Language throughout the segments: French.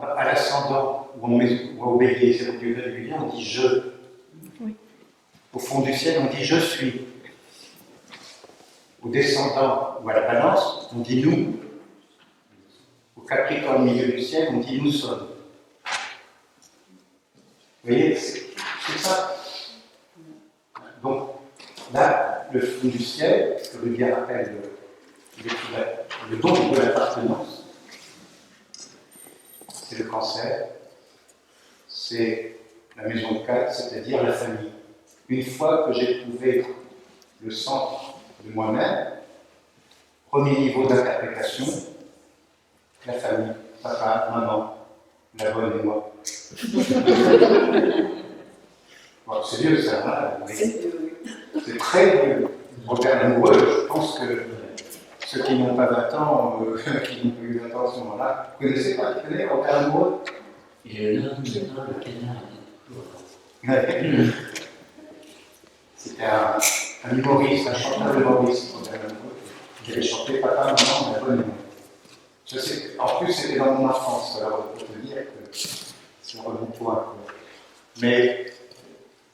à l'ascendant, où au bélier, c'est au lieu de régulier, on dit je. Oui. Au fond du ciel, on dit je suis. Au descendant ou à la balance, on dit nous. Au Capricorne, au milieu du ciel, on dit nous sommes. Vous voyez, c'est ça. Donc, là, le fond du ciel, ce que Rudyard appelle le don de l'appartenance, c'est le cancer, c'est la maison 4, c'est-à-dire la famille. Une fois que j'ai trouvé le centre de moi-même, premier niveau d'interprétation, la famille, papa, maman, la bonne et moi. Bon, c'est vieux ça, hein, c'est très vieux. Robert Lamoureux, je pense que ceux qui n'ont pas 20 ans, qui n'ont pas eu 20 ans à ce moment-là, vous connaissez pas, tu connais Robert Lamoureux? Il est là, le canard. C'était un humoriste, un chanteur humoriste, qui avait chanté Papa, Maman, la bonne et moi. Je sais, en plus, c'était dans mon enfance, alors pour te dire que c'est un bon point. Mais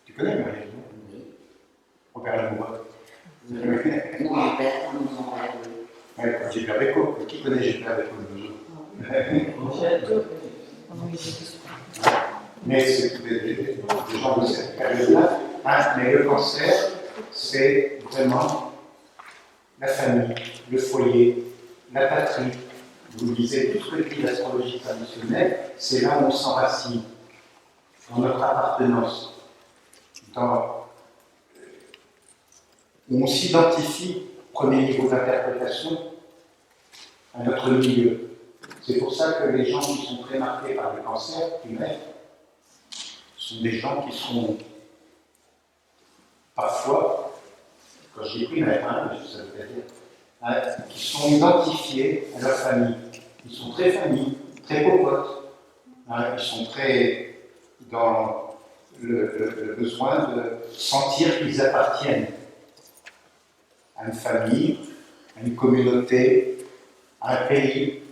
tu connais Marie, non? Robert Lamoureux. Mon père, mon père, oui. Ouais, Gilbert Bécaud. Qui connaît Gilbert Bécaud? Mais c'est des gens de cette période-là. Hein, mais le cancer, c'est vraiment la famille, le foyer, la patrie. Vous lisez tout ce que dit l'astrologie traditionnelle, c'est là où on s'enracine, dans notre appartenance, où on s'identifie, premier niveau d'interprétation, à notre milieu. C'est pour ça que les gens qui sont très marqués par le cancer primaire sont des gens qui sont parfois, quand je dis primaire, hein, ça veut dire, hein, qui sont identifiés à leur famille. Ils sont très famille, très popotes. Hein, ils sont très dans le besoin de sentir qu'ils appartiennent à une famille, à une communauté, à un pays.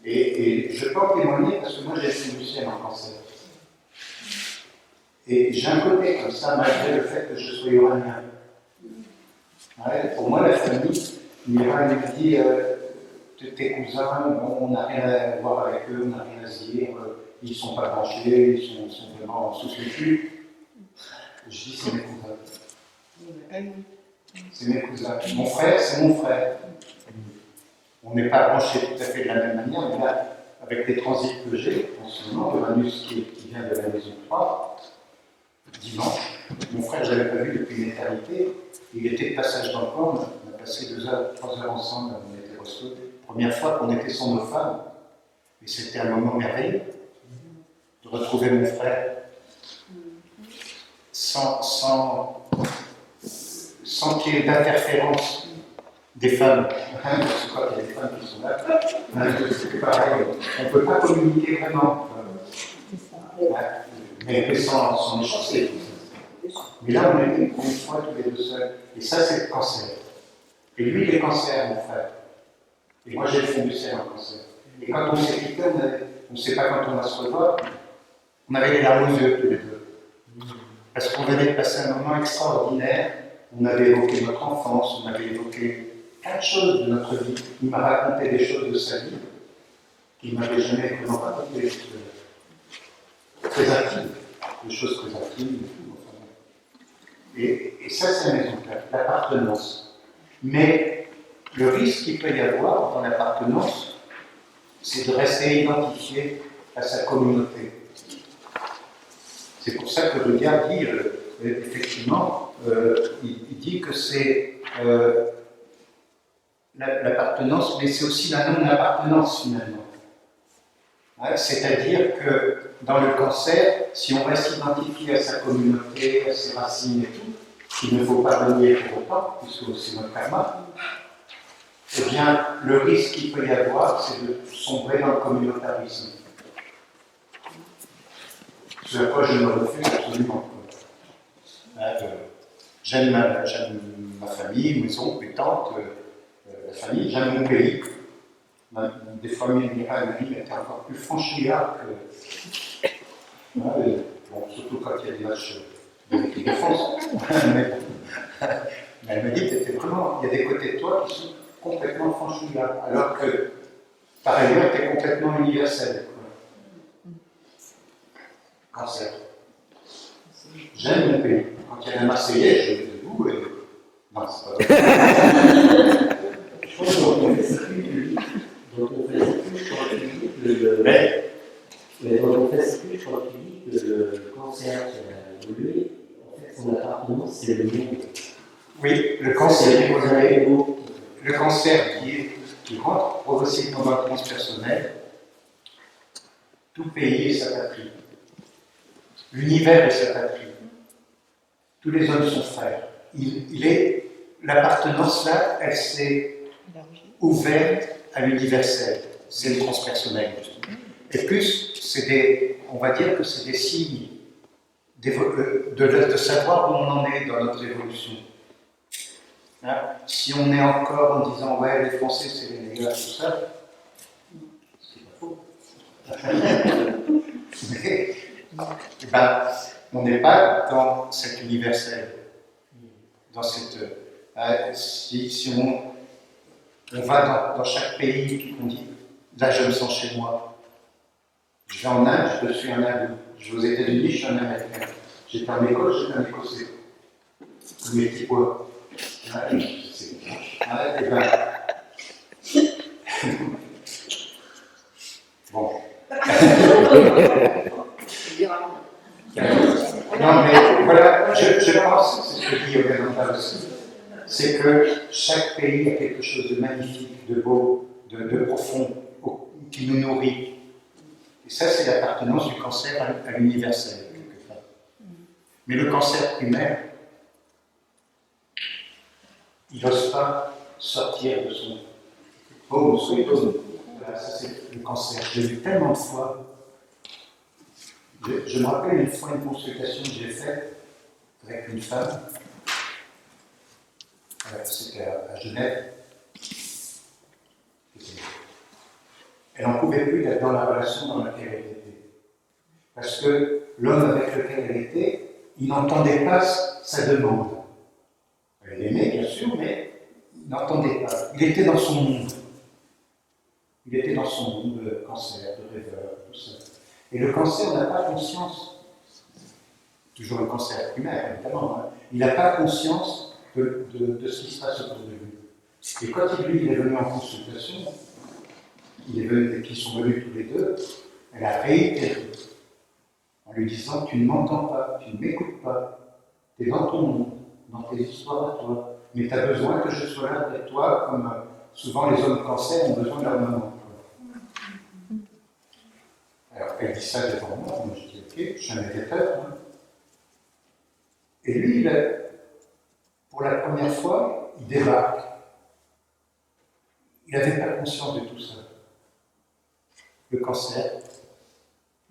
Et je peux en témoigner parce que moi j'ai fait du ciel en cancer. Et j'ai un côté comme ça, malgré le fait que je sois iranien. Ouais, pour moi, la famille, l'Iran me dit tes cousins, bon, on n'a rien à voir avec eux, on n'a rien à se dire, ils ne sont pas branchés, ils sont vraiment sous le cul. Je dis c'est mes cousins. C'est mes cousins. Mon frère, c'est mon frère. On n'est pas branchés tout à fait de la même manière, mais là, avec les transits que j'ai, en ce moment, Uranus qui vient de la maison 3, dimanche, mon frère, je ne l'avais pas vu depuis une éternité, il était de passage dans le camp, on a passé 2 heures, 3 heures ensemble, on était reçus. Première fois qu'on était sans nos femmes, et c'était un moment merveilleux de retrouver mon frère sans qu'il y ait d'interférence des femmes. Je crois qu'il y a des femmes qui sont là. C'est pareil, on ne peut pas communiquer vraiment. Mais sans échapper. Mais là, on était pour une fois tous les deux seuls. Et ça, c'est le cancer. Et lui, il est cancer, mon frère. Et moi, j'ai le fond du ciel en cancer. Et quand on s'est quitté, on ne sait pas quand on va se revoir, on avait les larmes aux yeux tous les deux. Parce qu'on venait de passer un moment extraordinaire. On avait évoqué notre enfance, on avait évoqué plein de choses de notre vie. Il m'a raconté des choses de sa vie qu'il ne m'avait jamais vraiment raconté, des choses très intimes, des choses très intimes. Et ça, c'est la maison 4, l'appartenance. Mais le risque qu'il peut y avoir dans l'appartenance, c'est de rester identifié à sa communauté. C'est pour ça que Rudyard dit, effectivement, il dit que c'est l'appartenance, mais c'est aussi la non-appartenance finalement. Hein, c'est-à-dire que dans le cancer, si on reste identifié à sa communauté, à ses racines et tout, il ne faut pas renier pour autant, puisque c'est notre karma, eh bien, le risque qu'il peut y avoir, c'est de sombrer dans le communautarisme. Ce à quoi je me refuse absolument. J'aime ma famille, mes oncles, mes tantes, la famille, j'aime mon pays. Des fois, Mira était encore plus franchouillard que. Bon, surtout quand il y a des matchs de l'équipe de France. Mais elle m'a dit qu'il il y a des côtés de toi qui sont complètement franchouillards, alors que par ailleurs, tu es complètement universel. Cancer. J'aime mon pays. Quand il y a un Marseillais, je vais debout et. Non, c'est pas vrai. Je pense qu'on fait ça plus. Donc on fait ça plus, je crois mais quand on fait ça plus, je crois que tu dis que le cancer qui a évolué, en fait, son appartenance, c'est le monde. Oui, le cancer, le cancer qui rentre progressivement dans le transpersonnel, tout pays est sa patrie. L'univers est sa patrie. Tous les hommes sont frères. L'appartenance là, elle s'est ouverte à l'universel. C'est le transpersonnel. Et plus, on va dire que c'est des signes de savoir où on en est dans notre évolution. Hein? Si on est encore en disant ouais, les Français c'est les négats, tout ça, c'est pas faux. Mais on n'est pas dans cet universel, dans cette. Si on va dans chaque pays, on dit là je me sens chez moi. Je vais en Inde, je suis un Indou. Je vais aux États-Unis, je suis un Américain. J'étais en Écosse, j'étais un Écossais. Mes petits pois. Et bon. Non, mais voilà, je pense, c'est ce que dit Yogananda aussi, c'est que chaque pays a quelque chose de magnifique, de beau, de profond, qui nous nourrit. Et ça, c'est l'appartenance du cancer à l'universel, quelque part. Mais le cancer primaire, il n'ose pas sortir de son home, sweet home. Voilà, ça c'est le cancer. Je l'ai vu tellement de fois. Je me rappelle une fois une consultation que j'ai faite avec une femme. C'était à Genève. Elle n'en pouvait plus d'être dans la relation dans laquelle elle était. Parce que l'homme avec lequel elle était, il n'entendait pas sa demande. Elle l'aimait, bien sûr, mais il n'entendait pas. Il était dans son monde. Il était dans son monde de cancer, de rêveur, tout ça. Et le cancer n'a pas conscience, toujours le cancer primaire, évidemment, hein, il n'a pas conscience de ce qui se passe autour de lui. Et quand il est venu en consultation, qu'ils sont venus tous les deux, elle a réitéré en lui disant tu ne m'entends pas, tu ne m'écoutes pas, tu es dans ton monde, dans tes histoires à toi, mais tu as besoin que je sois là avec toi, comme souvent les hommes cancer ont besoin de leur maman. Alors elle dit ça devant moi, je dis ok, je suis un médiateur. Hein. Et lui, pour la première fois, il débarque. Il n'avait pas conscience de tout ça. Le cancer,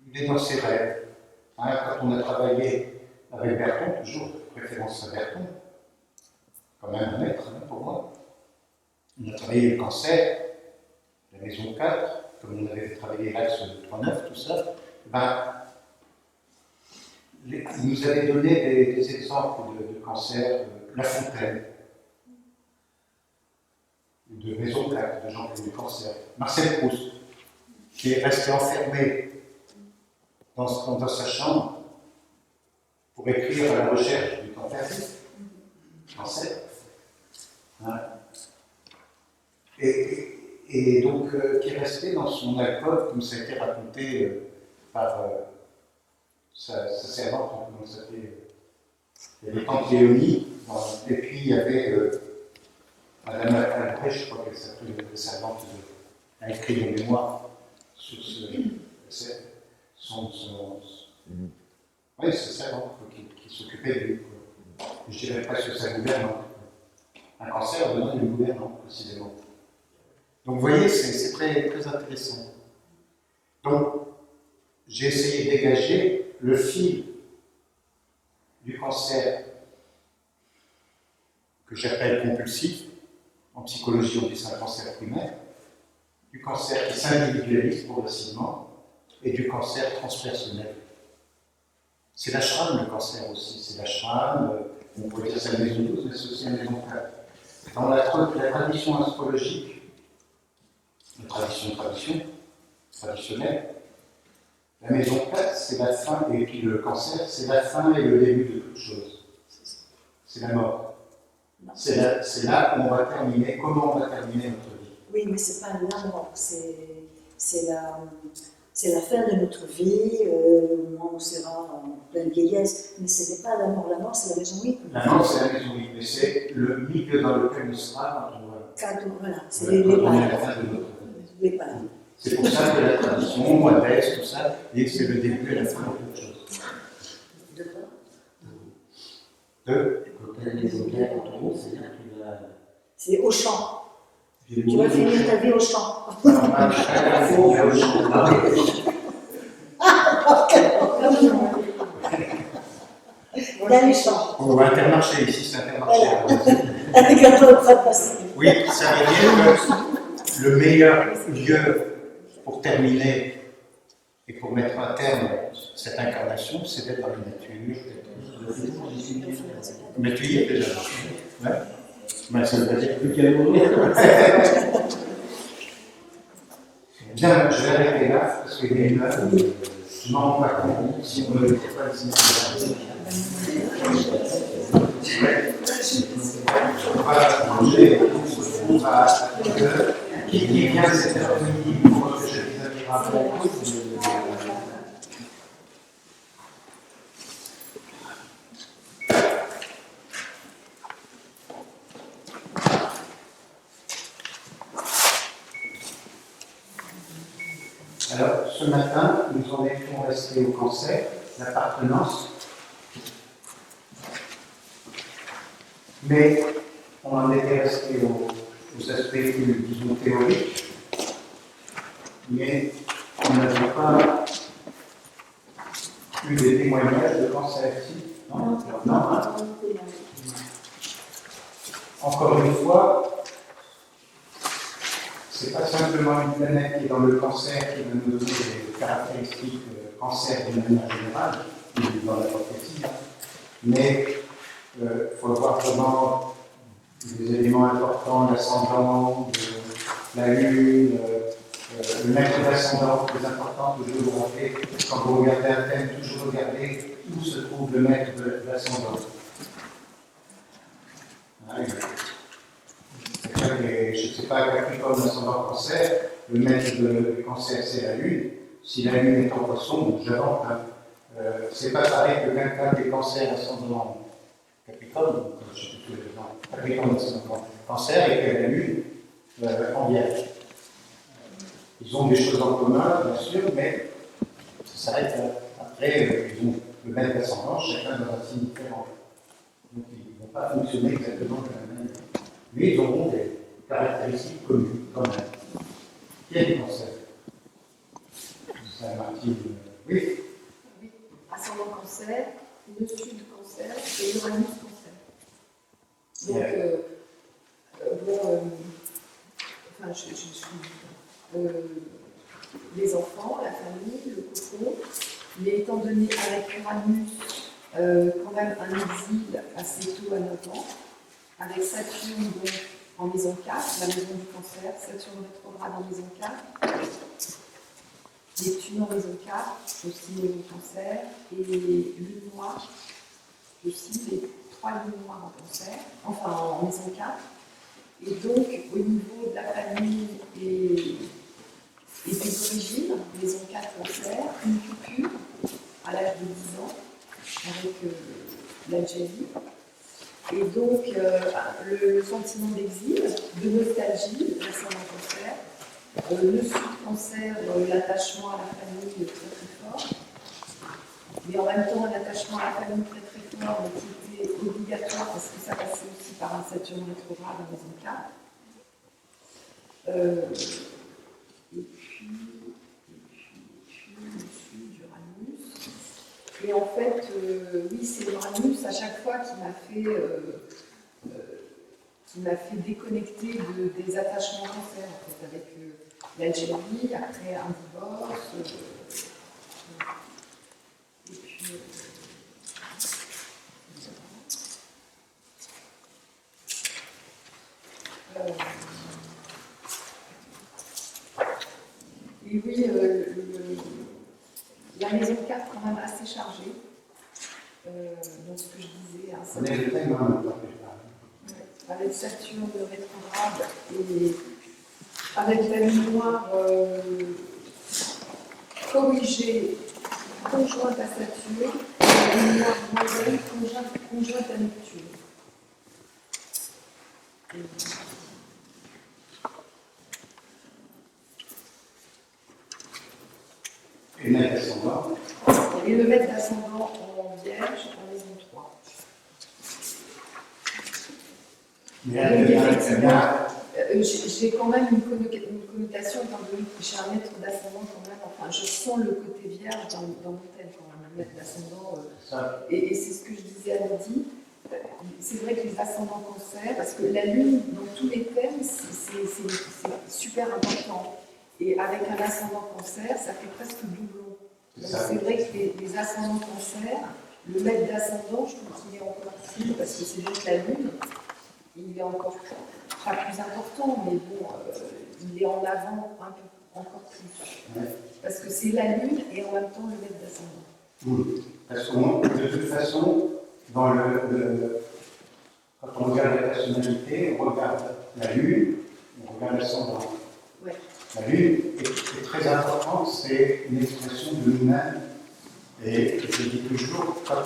il est dans ses rêves. Hein, quand on a travaillé avec Berton, toujours préférence à Berton, quand même un maître hein, pour moi, on a travaillé le cancer, la maison 4, comme on avait travaillé l'axe 3-9, tout ça, il nous avait donné des exemples de cancer, La Fontaine, de maison 4, de gens qui ont du cancer, Marcel Proust, qui est resté enfermé dans sa chambre pour écrire à la recherche du temps perdu, cancer. Hein. Et donc, qui est resté dans son alcôve, comme ça a été raconté par sa servante, comment ça s'appelait. Il y avait tante Léonie, et puis il y avait Madame Albrecht, je crois qu'elle s'appelait la servante, a écrit des mémoires sur oui, c'est ça, qui s'occupait de lui. Je dirais presque sa gouvernante. Un cancer besoin d'une gouvernante, précisément. Donc, vous voyez, c'est très, très intéressant. Donc, j'ai essayé de dégager le fil du cancer que j'appelle compulsif. En psychologie, on dit c'est un cancer primaire. du cancer qui s'individualise progressivement et du cancer transpersonnel. C'est l'ashram, le cancer aussi. C'est l'ashram, on pourrait dire c'est la maison 12, mais c'est aussi la maison 4. Dans la tradition astrologique, la traditionnelle, la maison 4, c'est la fin, et puis le cancer, c'est la fin et le début de toute chose. C'est la mort. C'est là où on va terminer, comment on va terminer notre vie. Oui, mais c'est pas la mort, c'est la fin de notre vie, au moment où on sera en pleine vieillesse, mais ce n'est pas la mort. La mort, c'est la maison 8. La mort, c'est la maison 8, mais c'est le milieu dans lequel on sera Voilà, c'est quand les on est à la palais. fin de notre vie. Les palais. C'est pour ça que la tradition, moi, tout ça, et c'est le début et la fin de toute chose. De quoi? Quand tu as la maison 4 en ton, c'est-à-dire que tu vas. C'est au champ. Tu vas finir ta vie au champ. Dans les champs. On va Intermarché, ici c'est Intermarché. Avec un peu de train de passer. Oui, ça veut dire que le meilleur lieu pour terminer et pour mettre un terme à cette incarnation, c'est d'être dans la nature. Mais tu y es déjà. Ouais. Mais ça veut pas dire plus quel moment. Bien, je vais arrêter là, parce qu'il est une heure. Je m'en rends pas compte si on ne le fait pas ici. On va manger, on va qui vient cet après-midi pour que je dise un miracle. Alors, ce matin, nous en étions restés au cancer, l'appartenance, mais on en était resté aux aspects plus, disons, théoriques, mais on n'avait pas eu des témoignages de cancer ici. Non, hein. Encore une fois, c'est pas simplement une planète qui est dans le cancer qui va nous donner des caractéristiques cancer d'une manière générale, dans la prophétie, mais il faut voir comment des éléments importants, l'ascendant, la lune, le maître d'ascendant, très important, toujours vous rappelez, quand vous regardez un thème, toujours regardez où se trouve le maître de l'ascendant. Je ne sais pas, Capricorne, ascendant cancer, le maître de cancer, c'est la lune. Si la lune est en poisson, j'avance. C'est pas pareil que quelqu'un qui est cancer, ascendant Capricorne, je sais plus Capricorne, ascendant cancer, et que la lune en vierge. Ils ont des choses en commun, bien sûr, mais ça s'arrête là. Après, ils ont le même ascendant, chacun dans un signe différent. Donc, ils ne vont pas fonctionner exactement de la même manière. Mais ils auront des caractéristiques communes, quand même. Qui a des cancers? Saint-Martin, oui. Oui, ascendant cancer, le sud cancer et Uranus cancer. Donc, les enfants, la famille, le cocon, mais étant donné avec Uranus, quand même un exil assez tôt à 9 ans, avec Saturne donc, en maison 4, la maison du cancer, Saturne rétrograde en maison 4, Neptune en maison 4, aussi maison cancer, et lune noire, aussi les 3 lunes noires en cancer, enfin en maison 4. Et donc, au niveau de la famille et des origines, maison 4 cancer, une coupure à l'âge de 10 ans, avec l'Algérie. Et donc, le sentiment d'exil, de nostalgie, l'ascendant cancer, le sud-cancer, l'attachement à la famille très très fort, mais en même temps un attachement à la famille très très fort, mais qui était obligatoire parce que ça passait aussi par un Saturne rétrograde en maison 4. Et puis, le sud, Uranus. Et en fait, oui, c'est Uranus à chaque fois qui m'a fait déconnecter des attachements cancer, en fait, avec l'Algérie, après un divorce, et puis et oui, la maison 4 quand même assez chargée, donc ce que je disais, hein, On est le thème, hein, avec Saturne rétrograde et avec la lune noire corrigée, conjointe à Saturne, et la lune noire moyenne conjointe à Neptune. Et net ascendant. Et le maître d'ascendant en Vierge en maison 3. Mais elle devient, J'ai quand même une connotation, étant donné que j'ai un maître d'ascendant quand même, enfin je sens le côté vierge dans mon thème quand même, un maître d'ascendant. Et c'est ce que je disais à midi, c'est vrai que les ascendants cancer, parce que la lune dans tous les thèmes, c'est super important. Et avec un ascendant cancer, ça fait presque doublon. Donc c'est vrai que les ascendants cancer, le maître d'ascendant, je trouve qu'il est encore plus, parce que c'est juste la lune, il est encore pas plus important, mais bon, il est en avant un peu encore plus. Ouais. Parce que c'est la lune et en même temps le maître d'ascendant. Parce que de toute façon, quand on regarde la personnalité, on regarde la lune, on regarde l'ascendant. Ouais. La lune est très importante, c'est une expression de nous-mêmes. Et je dis toujours, quand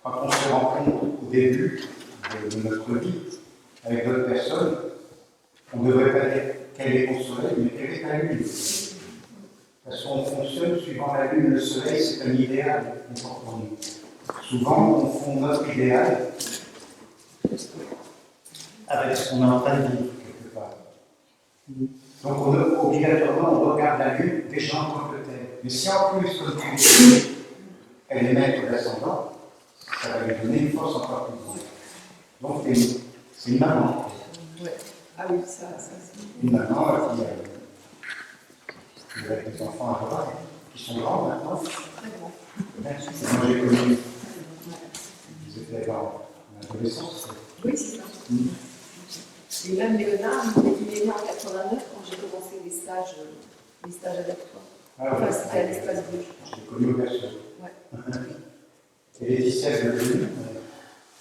on se rencontre au début de notre vie avec d'autres personnes, on ne devrait pas dire quel est ton soleil, mais quelle est ta lune. Parce qu'on fonctionne suivant la lune, le soleil, c'est un idéal pour nous. Souvent, on confond notre idéal avec ce qu'on est en train de vivre, quelque part. Donc, obligatoirement, on regarde la lune déjà en tant que telle. Mais si en plus, comme tu dis, elle est maître d'ascendant, ça va lui donner une force encore plus grande. Donc, c'est une maman. Ouais. Ah oui, ça c'est. Une maman qui a des enfants à voir, qui sont grands maintenant. Très grand. Moi, j'ai connu, ils étaient en adolescence. Oui, c'est ça. Et même Léonard, il est né en 89 quand j'ai commencé les stages adaptoires. Ah, Enfin, ouais. c'était à l'espace bleu. Je l'ai connu au berceau. Ouais. Et Laetitia, elle est venue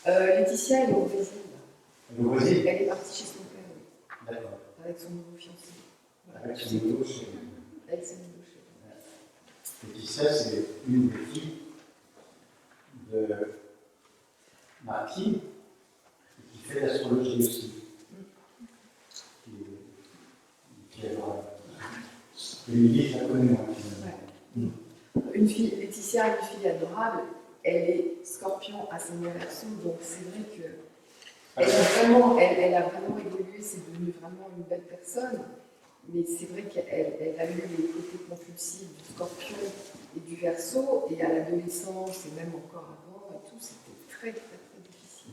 Laetitia, elle est au Brésil. Elle est au Brésil. Elle est partie chez son père, oui, D'accord. avec son nouveau fiancé. Voilà. Avec son nouveau chez Avec son nouveau chez. Laetitia, c'est une des filles de Martine, qui fait l'astrologie aussi. Qui est Émilie, je la connais moi. Une fille, Laetitia est une fille adorable. Elle est scorpion ascendant Verseau, donc c'est vrai que elle a vraiment évolué, c'est devenu vraiment une belle personne. Mais c'est vrai qu'elle a eu les côtés compulsifs du scorpion et du Verseau, et à l'adolescence, et même encore avant, et tout, c'était très, très, très difficile.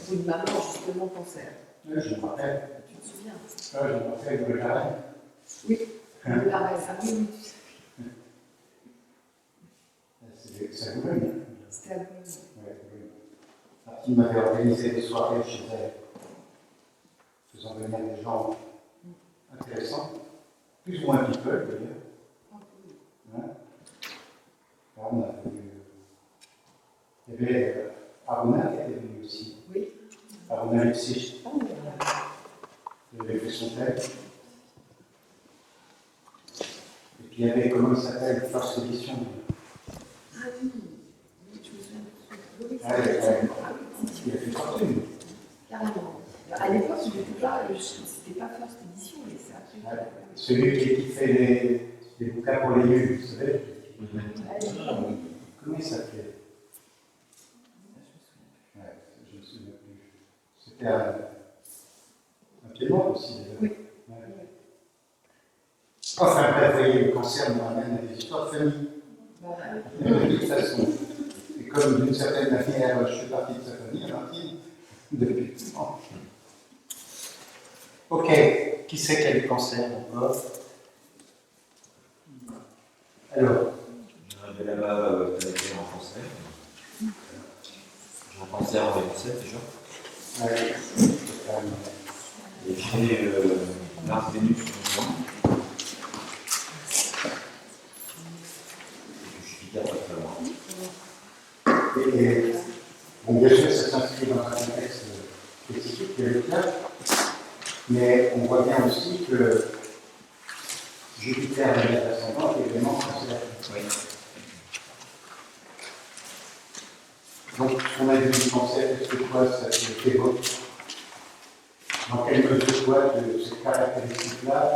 Pour une maman, justement, cancer. Oui, je me rappelle. Tu te souviens? Je me rappelle de la reine. Oui, de la reine, ah oui, C'est à Boulogne. c'était à Boulogne. Ouais, oui. Martine m'avait organisé des soirées chez elle, faisant venir des gens intéressants, plus ou moins people d'ailleurs. Hein? Là, on a vu. Il y avait Aruna qui était venu aussi. Oui. Aruna Lipsich. Ah, oui, voilà. Il avait fait son thème. Et puis il y avait, comment il s'appelle, First Edition. Ah oui, oui, je me souviens de oui, Ah, ouais. ah oui, Il a fait fortune. carrément. À l'époque, c'était pas First Edition, mais c'est après. Ouais. Celui qui fait les bouquins pour les nuls, vous savez. Comment il s'appelait? Ouais, je ne me souviens plus. C'était un piémont aussi, d'ailleurs. Oui. Ouais. Enfin, bref, vous voyez, le cancer nous ramène à des histoires de famille. De toute façon. Et comme d'une certaine manière, je fais partie de sa famille, Martine, depuis longtemps. Ok, qui c'est qui a le cancer encore? Alors, J'ai un BLMA planétaire en cancer. J'ai un cancer en 2007 déjà. Et j'ai Mars Vénus en juin. Et je suis hyper très loin. et bon, bien sûr, ça s'inscrit dans un contexte spécifique qui est le tien, mais on voit bien aussi que Jupiter est l'ascendant et évidemment cancer. Oui. Donc, on a vu du cancer, est-ce que toi, ça te évoque? Dans quelle mesure, toi, cette caractéristique-là,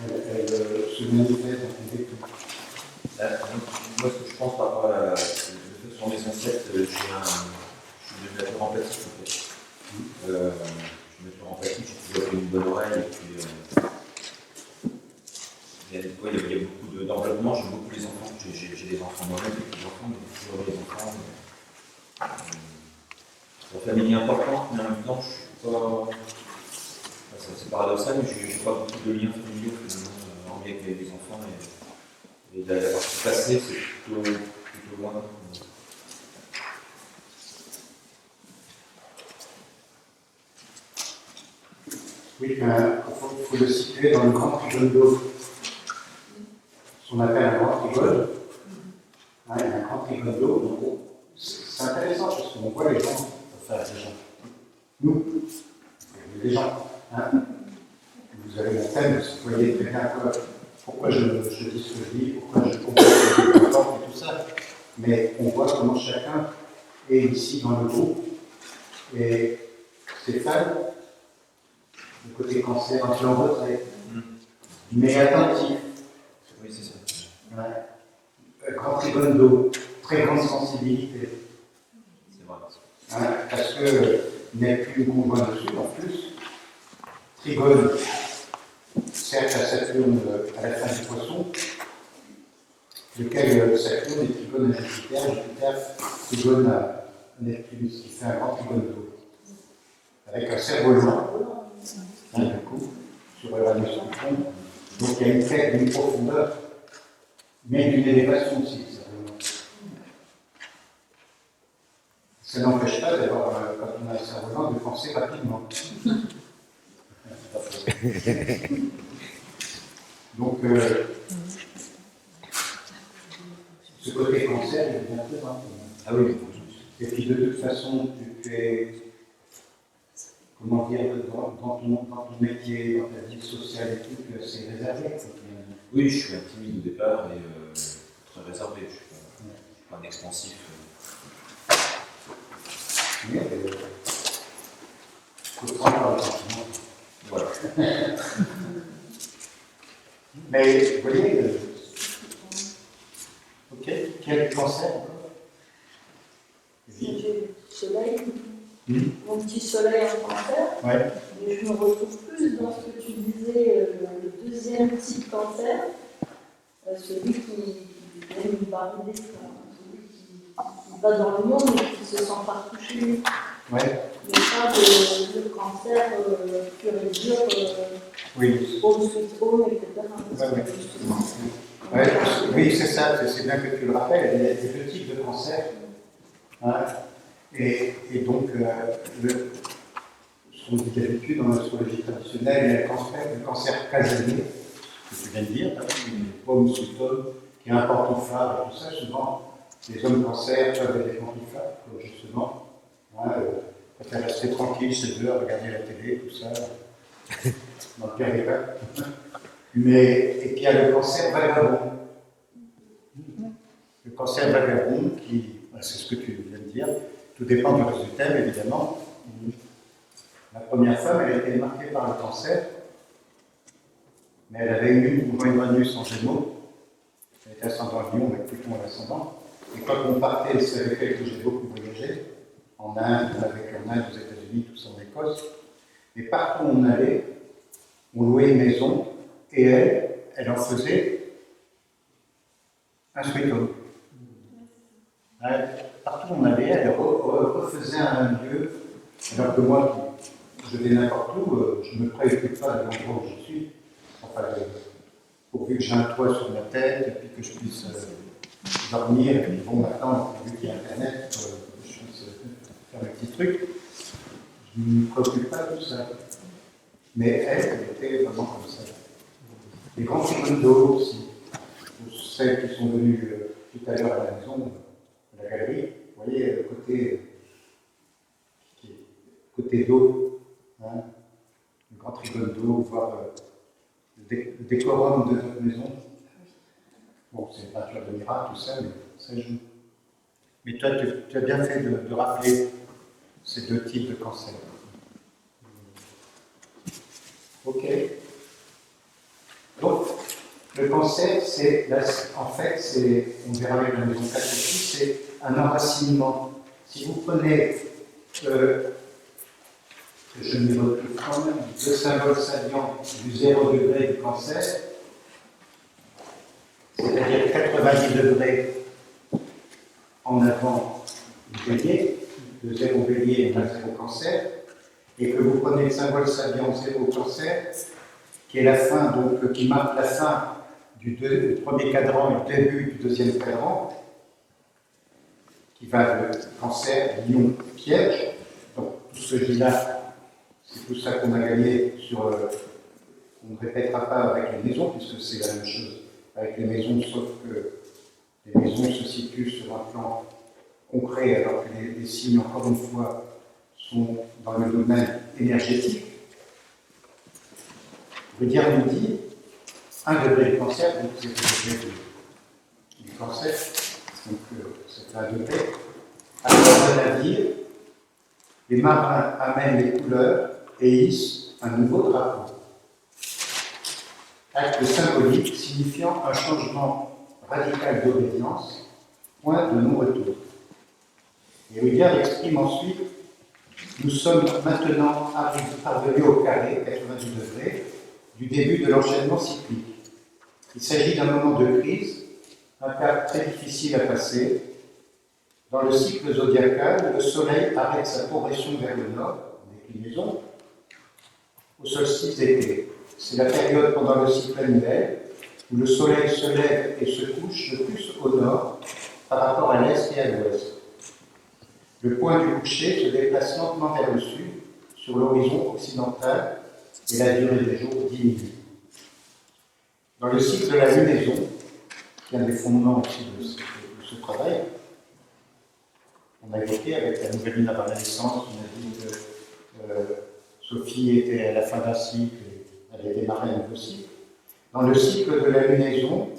elle se manifeste dans ton vécu? Moi, ce que je pense par rapport à le fait que sur mes ancêtres, je suis de nature empathique en fait. Je suis de nature empathique, j'ai toujours fait une bonne oreille. Et puis, il y a beaucoup d'enveloppement, j'aime beaucoup les enfants. J'ai des enfants moi-même, j'ai des enfants, mais j'ai toujours les enfants. C'est une famille importante, mais en même temps, je suis pas. C'est paradoxal, mais je n'ai pas beaucoup de liens familiaux finalement, avec les enfants. Et la partie passée, c'est plutôt loin. Oui, il faut le situer dans le grand trigone d'eau. Ce qu'on appelle un grand trigone. Il y a un grand trigone d'eau. C'est intéressant parce qu'on voit les gens, enfin les gens, nous, les gens. Vous avez mon thème, vous voyez très bien pourquoi je dis ce que je dis, pourquoi je comprends ce que je comprends et tout ça. Mais on voit comment chacun est ici dans le groupe. Et Stéphane, le côté cancer, un peu en retrait, mais attentif. Oui, c'est ça. Ouais. Grand trigone d'eau, très grande sensibilité. C'est vrai. Parce qu'il n'y a plus de conjoint dessus, en plus. Trigone, certes à Saturne à la fin du poisson, lequel Saturne est trigone à Jupiter, Jupiter trigone à Neptune, ce qui fait un grand trigone d'eau. Avec un cerf-volant, du coup, sur Uranus Pluton. Donc il y a une tête d'une profondeur, mais d'une élévation aussi, le cerf-volant. Ça n'empêche pas d'avoir, quand on a un cerf-volant, de penser rapidement. Donc, ce côté cancer, il est bien présent. Ah oui. Et puis, de toute façon, tu es, comment dire, dans ton métier, dans ta vie sociale et tout, tu es assez réservé. Oui, je suis un timide au départ et très réservé. Je ne suis pas un expansif. Mais, il faut prendre par le sentiment. Voilà. Mais, vous voyez, ok, quel cancer encore? J'ai le soleil, Mmh. mon petit soleil en cancer, Ouais. mais je me retrouve plus dans ce que tu disais, le deuxième type cancer, celui qui aime une baroudée, celui qui va dans le monde et qui se sent pas touché, Ouais. mais pas de cancer pur et dur, Oui. home sweet home, etc. Ouais, oui, c'est ça, c'est bien que tu le rappelles, il y a deux types de cancers. Et donc, ce qu'on dit d'habitude dans l'astrologie traditionnelle, il y a le cancer casanier, que tu viens de dire, une pomme sous pomme, qui a un pantouflard et tout ça. Souvent, les hommes cancers peuvent avoir des pantouflards, justement. Quand elle restait tranquille chez eux, à regarder la télé, tout ça, dans le pire des cas. Mais, et puis il y a le cancer vagabond. Le cancer vagabond, c'est ce que tu viens de dire, tout dépend du reste du thème, évidemment. La première femme, elle a été marquée par le cancer, mais elle avait une Uranus en Gémeaux, elle était ascendant Lion avec Pluton à l'ascendant, et quand on partait, c'est avec elle que j'ai beaucoup voyagé, en Inde, aux États-Unis, tout ça en Écosse, et partout où on allait, on louait une maison, et elle en faisait un sweet home. Partout où on allait, elle refaisait un lieu, alors que moi, je vais n'importe où, je ne me préoccupe pas de l'endroit où je suis. Enfin, pourvu que j'ai un toit sur ma tête, et puis que je puisse dormir, et puis bon, maintenant, vu qu'il y a Internet, je puisse faire mes petits trucs. Je ne me préoccupe pas de tout ça. Mais elle était vraiment comme ça. Les grands frigos d'eau aussi, pour celles qui sont venues tout à l'heure à la maison, à la galerie, vous voyez le côté d'eau, hein, le grand frigo d'eau, voir le décorum de notre maison. Bon, c'est une peinture de miracle, tout ça, mais ça joue. Mais toi, tu as bien fait de rappeler ces deux types de cancers. Ok. Donc, le cancer, en fait, on verra avec la maison 4 aussi, c'est un enracinement. Si vous prenez, je ne me retrouve quand même, le symbole salient du 0 degré du cancer, c'est-à-dire 90 degrés en avant du bélier, de 0 bélier à 0 cancer, et que vous prenez le symbole salient 0 cancer, qui est la fin, donc qui marque la fin du premier cadran et le début du deuxième cadran, qui va de cancer, lion, piège. Donc tout ce que je dis là, c'est tout ça qu'on a gagné sur. On ne répétera pas avec les maisons, puisque c'est la même chose avec les maisons, sauf que les maisons se situent sur un plan concret, alors que les signes, encore une fois, sont dans le domaine énergétique. Le dire nous dit 1 degré de cancer, donc c'est le degré du cancer, donc c'est 1 degré. À bord d'un navire, les marins amènent les couleurs et hissent un nouveau drapeau. Acte symbolique signifiant un changement radical d'obédience, point de non-retour. Et Rudhyar exprime ensuite: nous sommes maintenant parvenus au carré, 90 degrés, du début de l'enchaînement cyclique. Il s'agit d'un moment de crise, un cap très difficile à passer. Dans le cycle zodiacal, le Soleil arrête sa progression vers le nord, déclinaison, au solstice d'été. C'est la période pendant le cycle annuel où le Soleil se lève et se couche le plus au nord par rapport à l'est et à l'ouest. Le point du coucher se déplace lentement vers le sud, sur l'horizon occidental, et la durée des jours diminue. Dans le cycle de la lunaison, qui est un des fondements aussi de ce travail, on a évoqué avec la nouvelle lune avant la naissance, on a dit que Sophie était à la fin d'un cycle et elle allait démarrer un nouveau cycle. Dans le cycle de la lunaison,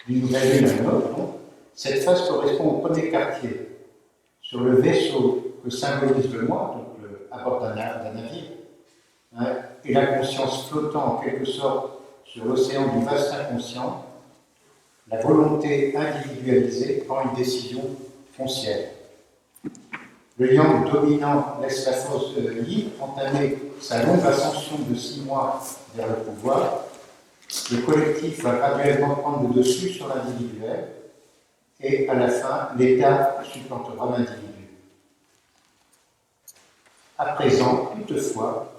d'une nouvelle lune à une autre, cette phase correspond au premier quartier. Sur le vaisseau que symbolise le moi, donc à bord d'un navire, hein, et la conscience flottant en quelque sorte sur l'océan du vaste inconscient, la volonté individualisée prend une décision foncière. Le yang dominant laisse la force libre entamer sa longue ascension de 6 mois vers le pouvoir. Le collectif va graduellement prendre le dessus sur l'individuel et à la fin, l'État supplantera l'individu. À présent, toutefois,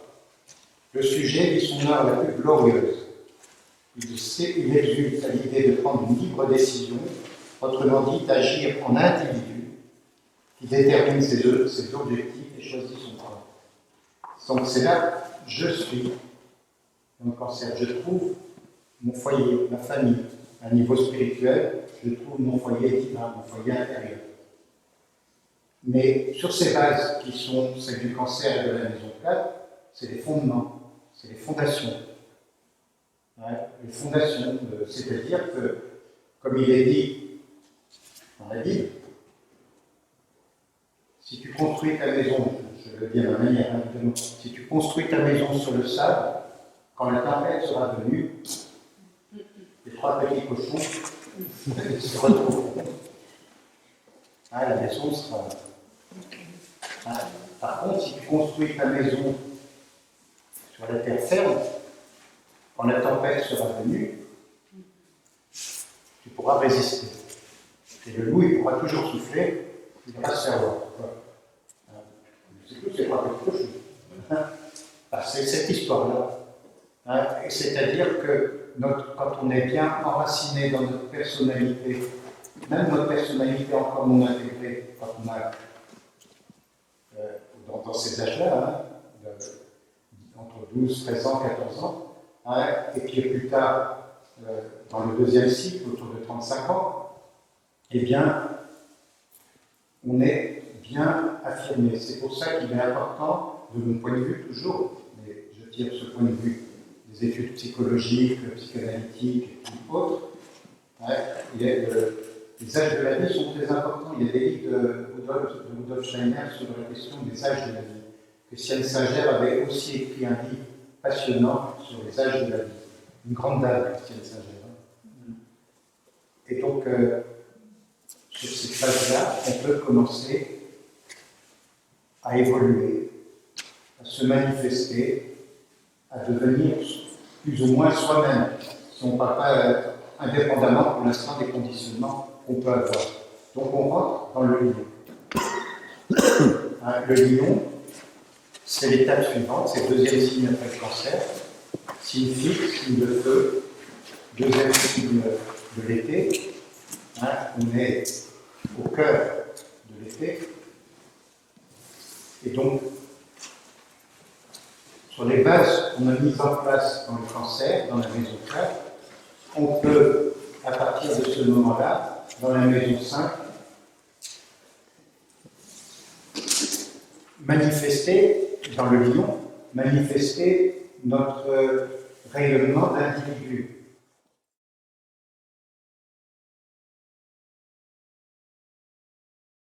le sujet vit son heure la plus glorieuse. Il exulte à l'idée de prendre une libre décision, autrement dit, d'agir en individu, qui détermine ses objectifs et choisit son plan. Donc c'est là que je suis dans le cancer. Je trouve mon foyer, ma famille, à un niveau spirituel, je trouve mon foyer divin, mon foyer intérieur. Mais sur ces bases qui sont celles du cancer et de la maison 4, c'est les fondements, c'est les fondations. Ouais, les fondations, c'est-à-dire que, comme il est dit dans la Bible, si tu construis ta maison, je le dis à ma manière, évidemment, si tu construis ta maison sur le sable, quand la tempête sera venue, les 3 petits cochons se retrouveront. Ah, la maison sera. Ah, par contre, si tu construis ta maison sur la terre ferme, quand la tempête sera venue, tu pourras résister. Et le loup, il pourra toujours souffler, il va se faire voir. C'est tout, c'est pas quelque chose. Ah, c'est cette histoire-là. Hein, et c'est-à-dire que quand on est bien enraciné dans notre personnalité, même notre personnalité encore non intégrée, quand on a dans ces âges-là, hein, entre 12, 13 ans, 14 ans, hein, et puis plus tard, dans le deuxième cycle, autour de 35 ans, eh bien, on est bien affirmé. C'est pour ça qu'il est important, de mon point de vue toujours, mais je tire ce point de vue des études psychologiques, psychanalytiques et autres, hein, les âges de la vie sont très importants. Il y a des livres de Rudolf Steiner sur la question des âges de la vie. Christiane Singer avait aussi écrit un livre passionnant sur les âges de la vie. Une grande dame, Christiane Singer. Et donc, sur cette phase-là, on peut commencer à évoluer, à se manifester, à devenir plus ou moins soi-même, si on ne parle pas indépendamment pour l'instant des conditionnements qu'on peut avoir. Donc on rentre dans le lion. Le lion, c'est l'étape suivante, c'est le deuxième signe après le cancer. Signe fixe, signe de feu, deuxième signe de l'été. On est au cœur de l'été. Et donc, sur les bases qu'on a mises en place dans le cancer, dans la maison 4, on peut, à partir de ce moment-là, dans la maison 5, manifester, dans le lion, manifester notre rayonnement d'individu.